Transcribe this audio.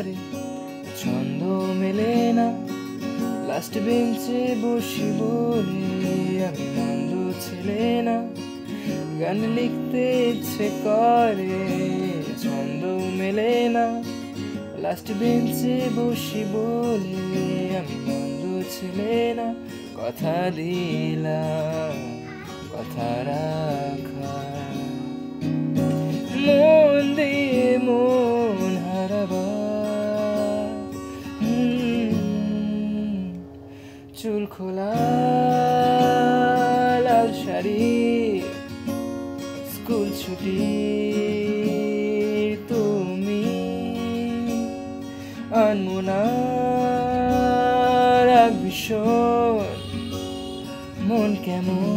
করে, ছন্দ মেলে না লাস্ট বেঞ্চে বসি বলে। আমি মন্দ ছেলে না, গান লিখতে ইচ্ছে করে, ছন্দ মেলে না লাস্ট বেঞ্চে বসি বলে। আমি মন্দ ছেলে না, কথা দিলাম কথা রাখা, মন দিয়ে মন হারাবা। চুল খোলা লাল শাড়ি, স্কুল ছুটি, তুমি আনমনার এক ভীষণ মন কেমন।